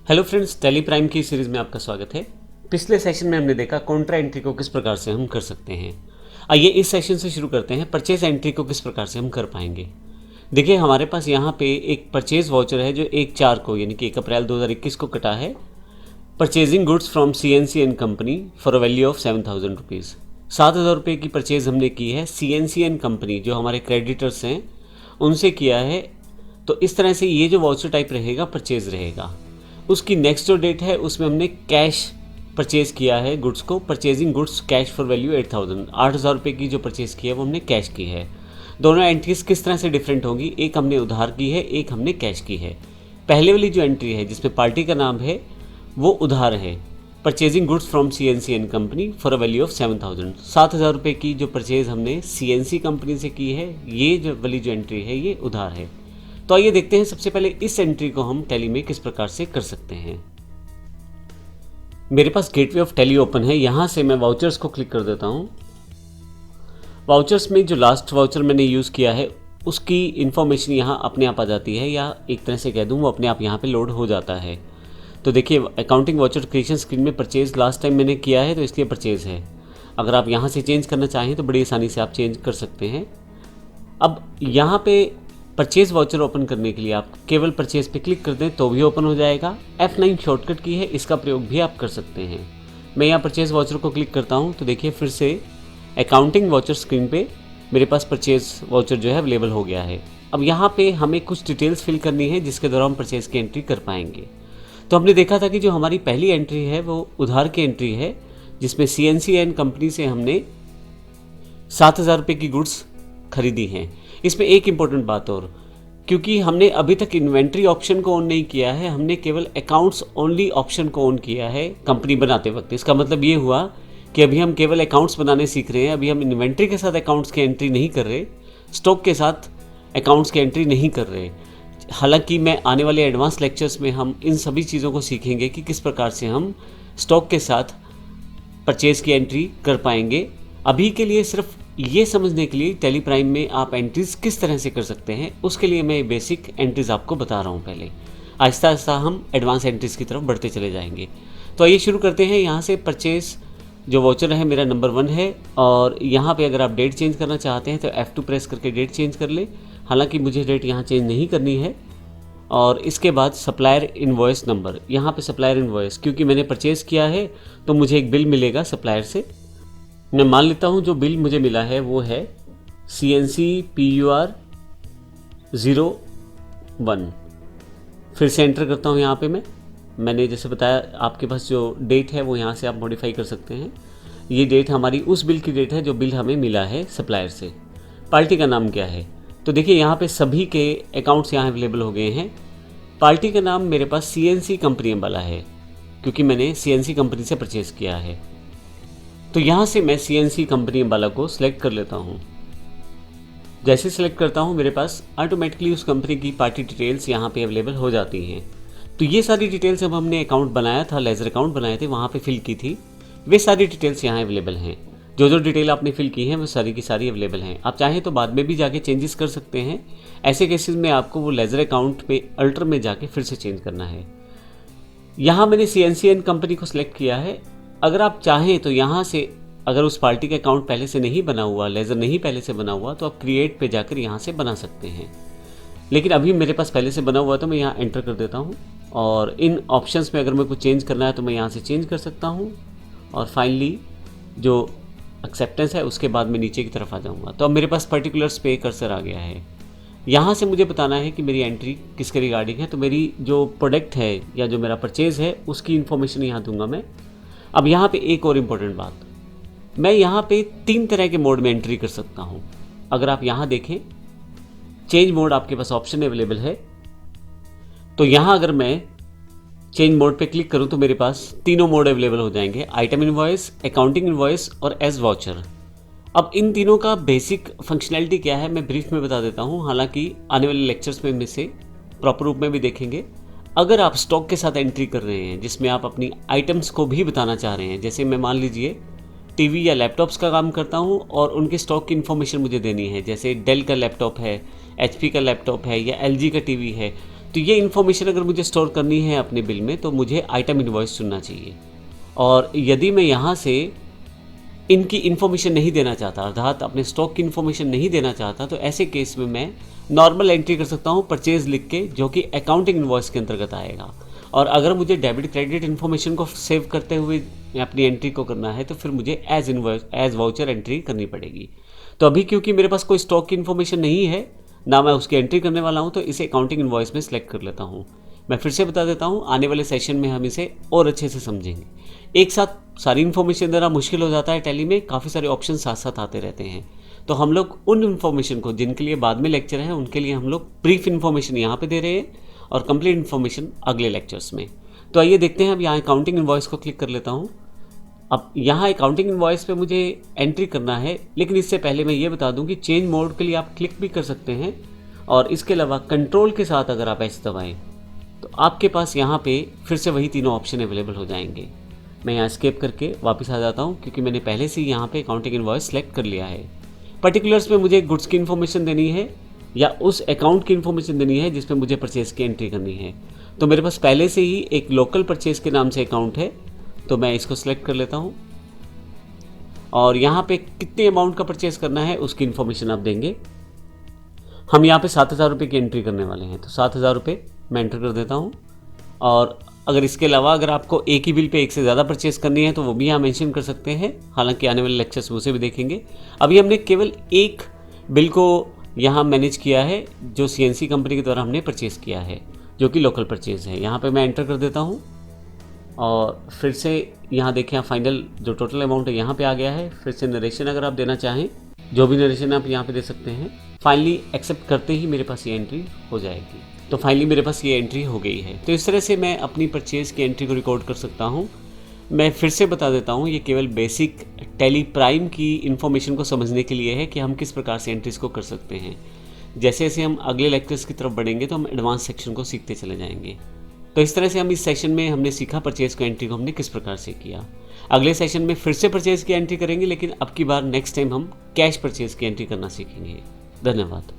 Hello friends, tally prime की series में आपका स्वागत है। पिछले सेशन में हमने देखा कॉन्ट्रा एंट्री को किस प्रकार से हम कर सकते हैं। आइए इस सेशन से शुरू करते हैं, परचेज एंट्री को किस प्रकार से हम कर पाएंगे। देखिए हमारे पास यहाँ पे एक परचेज वाउचर है जो 1/4 को यानी कि 1 अप्रैल 2021 को कटा है। Purchasing goods from CNC and company for a value of 7,000 rupees. 7,000 रुपये की परचेज़ हमने की है CNC एंड कंपनी जो हमारे क्रेडिटर्स हैं उनसे किया है। तो इस तरह से ये जो वाउचर टाइप रहेगा परचेज़ रहेगा। उसकी नेक्स्ट जो डेट है उसमें हमने कैश परचेज़ किया है गुड्स को। Purchasing goods cash for value 8,000 रुपये की जो परचेज़ की है वो हमने कैश की है। दोनों एंट्रीज किस तरह से डिफरेंट होंगी, एक हमने उधार की है, एक हमने कैश की है। पहले वाली जो एंट्री है जिसमें पार्टी का नाम है वो उधार है। Purchasing goods from CNC and company for a value of 7,000 रुपये की जो परचेज़ हमने CNC कंपनी से की है, ये जो वाली जो एंट्री है ये उधार है। तो आइए देखते हैं सबसे पहले इस एंट्री को हम टैली में किस प्रकार से कर सकते हैं। मेरे पास गेटवे ऑफ टैली ओपन है। यहाँ से मैं वाउचर्स को क्लिक कर देता हूँ। वाउचर्स में जो लास्ट वाउचर मैंने यूज़ किया है उसकी इन्फॉर्मेशन यहाँ अपने आप आ जाती है, या एक तरह से कह दूँ वो अपने आप यहाँ पे लोड हो जाता है। तो देखिए अकाउंटिंग वाउचर क्रिएशन स्क्रीन में परचेज लास्ट टाइम मैंने किया है तो इसलिए परचेज़ है। अगर आप यहाँ से चेंज करना चाहें तो बड़ी आसानी से आप चेंज कर सकते हैं। अब यहाँ पे परचेज़ वाउचर ओपन करने के लिए आप केवल परचेज़ पे क्लिक कर दें तो भी ओपन हो जाएगा। F9 शॉर्टकट की है, इसका प्रयोग भी आप कर सकते हैं। मैं यहाँ परचेज़ वाउचर को क्लिक करता हूँ तो देखिए फिर से अकाउंटिंग वाउचर स्क्रीन पे मेरे पास परचेज़ वाउचर जो है अवेलेबल हो गया है। अब यहाँ पे हमें कुछ डिटेल्स फिल करनी है जिसके द्वारा हम परचेज़ की एंट्री कर पाएंगे। तो हमने देखा था कि जो हमारी पहली एंट्री है वो उधार की एंट्री है जिसमें CNC एंड कंपनी से हमने 7,000 रुपये की गुड्स खरीदी हैं। इसमें एक इम्पोर्टेंट बात और, क्योंकि हमने अभी तक इन्वेंट्री ऑप्शन को ऑन नहीं किया है, हमने केवल अकाउंट्स ओनली ऑप्शन को ऑन किया है कंपनी बनाते वक्त। इसका मतलब ये हुआ कि अभी हम केवल अकाउंट्स बनाने सीख रहे हैं। अभी हम इन्वेंट्री के साथ अकाउंट्स की एंट्री नहीं कर रहे, स्टॉक के साथ अकाउंट्स की एंट्री नहीं कर रहे। हालांकि मैं आने वाले एडवांस लेक्चर्स में हम इन सभी चीज़ों को सीखेंगे कि किस प्रकार से हम स्टॉक के साथ परचेज़ की एंट्री कर पाएंगे। अभी के लिए सिर्फ ये समझने के लिए टैली प्राइम में आप एंट्रीज किस तरह से कर सकते हैं उसके लिए मैं बेसिक एंट्रीज आपको बता रहा हूँ। पहले आहिस्ता आहिस्ता हम एडवांस एंट्रीज की तरफ बढ़ते चले जाएंगे। तो आइए शुरू करते हैं। यहाँ से परचेज़ जो वाउचर है मेरा नंबर 1 है, और यहाँ पे अगर आप डेट चेंज करना चाहते हैं तो F2 प्रेस करके डेट चेंज कर ले। हालांकि मुझे डेट यहाँ चेंज नहीं करनी है। और इसके बाद सप्लायर इनवॉइस नंबर, यहाँ पे सप्लायर इनवॉइस, क्योंकि मैंने परचेज़ किया है तो मुझे एक बिल मिलेगा सप्लायर से। मैं मान लेता हूँ जो बिल मुझे मिला है वो है CNC PUR 01। फिर से एंटर करता हूँ। यहाँ पे मैंने जैसे बताया आपके पास जो डेट है वो यहाँ से आप मॉडिफाई कर सकते हैं। ये डेट हमारी उस बिल की डेट है जो बिल हमें मिला है सप्लायर से। पार्टी का नाम क्या है, तो देखिए यहाँ पे सभी के अकाउंट्स यहाँ अवेलेबल हो गए हैं। पार्टी का नाम मेरे पास CNC कंपनी वाला है क्योंकि मैंने CNC कंपनी से परचेज़ किया है। तो यहाँ से मैं CNC कंपनी वाला को सिलेक्ट कर लेता हूँ। जैसे सिलेक्ट करता हूँ मेरे पास ऑटोमेटिकली उस कंपनी की पार्टी डिटेल्स यहाँ पे अवेलेबल हो जाती हैं। तो ये सारी डिटेल्स जब हमने अकाउंट बनाया था, लेजर अकाउंट बनाए थे, वहाँ पे फिल की थी, वे सारी डिटेल्स यहाँ अवेलेबल हैं। जो जो डिटेल आपने फिल की हैं वो सारी की सारी अवेलेबल हैं। आप चाहें तो बाद में भी जाके चेंजेस कर सकते हैं। ऐसे केसेस में आपको वो लेजर अकाउंट पे अल्टर में जाके फिर से चेंज करना है। यहाँ मैंने CNC एंड कंपनी को सिलेक्ट किया है। अगर आप चाहें तो यहाँ से अगर उस पार्टी का अकाउंट पहले से नहीं बना हुआ, लेज़र नहीं पहले से बना हुआ, तो आप क्रिएट पे जाकर यहाँ से बना सकते हैं। लेकिन अभी मेरे पास पहले से बना हुआ तो मैं यहाँ एंटर कर देता हूँ, और इन ऑप्शंस में अगर मैं कुछ चेंज करना है तो मैं यहाँ से चेंज कर सकता हूँ। और फाइनली जो एक्सेप्टेंस है उसके बाद मैं नीचे की तरफ आ जाऊँगा। तो अब मेरे पास पर्टिकुलर्स पे कर्सर आ गया है। यहाँ से मुझे बताना है कि मेरी एंट्री किसके रिगार्डिंग है। तो मेरी जो प्रोडक्ट है या जो मेरा परचेज़ है उसकी इन्फॉर्मेशन यहाँ दूंगा मैं। अब यहाँ पे एक और इम्पोर्टेंट बात, मैं यहाँ पे 3 तरह के मोड में एंट्री कर सकता हूँ। अगर आप यहाँ देखें चेंज मोड आपके पास ऑप्शन अवेलेबल है। तो यहाँ अगर मैं चेंज मोड पे क्लिक करूँ तो मेरे पास तीनों मोड अवेलेबल हो जाएंगे, आइटम इनवॉइस, अकाउंटिंग इनवॉइस और एज वाउचर। अब इन तीनों का बेसिक फंक्शनैलिटी क्या है मैं ब्रीफ में बता देता हूँ। हालांकि आने वाले लेक्चर्स में से प्रॉपर रूप में भी देखेंगे। अगर आप स्टॉक के साथ एंट्री कर रहे हैं जिसमें आप अपनी आइटम्स को भी बताना चाह रहे हैं, जैसे मैं मान लीजिए टीवी या लैपटॉप्स का काम करता हूं और उनके स्टॉक की इन्फॉर्मेशन मुझे देनी है, जैसे डेल का लैपटॉप है, HP का लैपटॉप है या LG का टीवी है, तो ये इन्फॉर्मेशन अगर मुझे स्टोर करनी है अपने बिल में तो मुझे आइटम इनवॉइस चुनना चाहिए। और यदि मैं यहाँ से इनकी इन्फॉर्मेशन नहीं देना चाहता, अर्थात अपने स्टॉक की इन्फॉर्मेशन नहीं देना चाहता, तो ऐसे केस में मैं नॉर्मल एंट्री कर सकता हूँ परचेज लिख के, जो कि अकाउंटिंग इनवॉइस के अंतर्गत आएगा। और अगर मुझे डेबिट क्रेडिट इन्फॉर्मेशन को सेव करते हुए अपनी एंट्री को करना है तो फिर मुझे एज वाउचर एंट्री करनी पड़ेगी। तो अभी क्योंकि मेरे पास कोई स्टॉक की इन्फॉर्मेशन नहीं है, ना मैं उसकी एंट्री करने वाला हूँ, तो इसे अकाउंटिंग इनवॉइस में सेलेक्ट कर लेता हूँ। मैं फिर से बता देता हूँ, आने वाले सेशन में हम इसे और अच्छे से समझेंगे। एक साथ सारी इन्फॉर्मेशन देना मुश्किल हो जाता है टैली में, काफ़ी सारे ऑप्शन साथ साथ आते रहते हैं। तो हम लोग उन इन्फॉर्मेशन को जिनके लिए बाद में लेक्चर है, उनके लिए हम लोग ब्रीफ इन्फॉर्मेशन यहाँ पे दे रहे हैं और कंप्लीट इन्फॉर्मेशन अगले लेक्चर्स में। तो आइए देखते हैं। अब यहाँ अकाउंटिंग इनवॉइस को क्लिक कर लेता हूँ। अब यहाँ अकाउंटिंग इनवॉइस पे मुझे एंट्री करना है, लेकिन इससे पहले मैं ये बता दूँ कि चेंज मोड के लिए आप क्लिक भी कर सकते हैं, और इसके अलावा कंट्रोल के साथ अगर आप एच दबाएँ तो आपके पास यहाँ पे फिर से वही तीनों ऑप्शन अवेलेबल हो जाएंगे। मैं यहाँ स्केप करके वापस आ जाता हूँ, क्योंकि मैंने पहले से यहाँ पे अकाउंटिंग इनवॉइस सेलेक्ट कर लिया है। पर्टिकुलर्स में मुझे गुड्स की इन्फॉर्मेशन देनी है या उस अकाउंट की इन्फॉर्मेशन देनी है जिसमें मुझे परचेज़ की एंट्री करनी है। तो मेरे पास पहले से ही एक लोकल परचेज़ के नाम से अकाउंट है, तो मैं इसको सिलेक्ट कर लेता हूँ। और यहाँ पे कितने अमाउंट का परचेज़ करना है उसकी इन्फॉर्मेशन आप देंगे। हम यहाँ पे 7,000 रुपये की एंट्री करने वाले हैं, तो 7,000 रुपये मैं एंटर कर देता हूँ। और अगर इसके अलावा अगर आपको एक ही बिल पे एक से ज़्यादा परचेज़ करनी है तो वो भी यहाँ मेंशन कर सकते हैं, हालांकि आने वाले लेक्चर्स में उसे भी देखेंगे। अभी हमने केवल एक बिल को यहाँ मैनेज किया है, जो CNC कंपनी के द्वारा हमने परचेज़ किया है, जो कि लोकल परचेज़ है। यहाँ पे मैं एंटर कर देता हूँ और फिर से यहाँ देखें, फाइनल जो टोटल अमाउंट है यहाँ पे आ गया है। फिर से नरेशन अगर आप देना चाहें, जो भी नरेशन आप यहाँ पे दे सकते हैं। फाइनली एक्सेप्ट करते ही मेरे पास ये एंट्री हो जाएगी। तो फाइनली मेरे पास ये एंट्री हो गई है। तो इस तरह से मैं अपनी परचेज़ की एंट्री को रिकॉर्ड कर सकता हूँ। मैं फिर से बता देता हूँ, ये केवल बेसिक टैली प्राइम की इन्फॉर्मेशन को समझने के लिए है कि हम किस प्रकार से एंट्रीज़ को कर सकते हैं। जैसे जैसे हम अगले लेक्चर्स की तरफ बढ़ेंगे तो हम एडवांस सेक्शन को सीखते चले जाएंगे। तो इस तरह से हम इस सेशन में हमने सीखा परचेज़ की एंट्री को हमने किस प्रकार से किया। अगले सेशन में फिर से परचेज़ की एंट्री करेंगे, लेकिन अब की बार नेक्स्ट टाइम हम कैश परचेज़ की एंट्री करना सीखेंगे। धन्यवाद।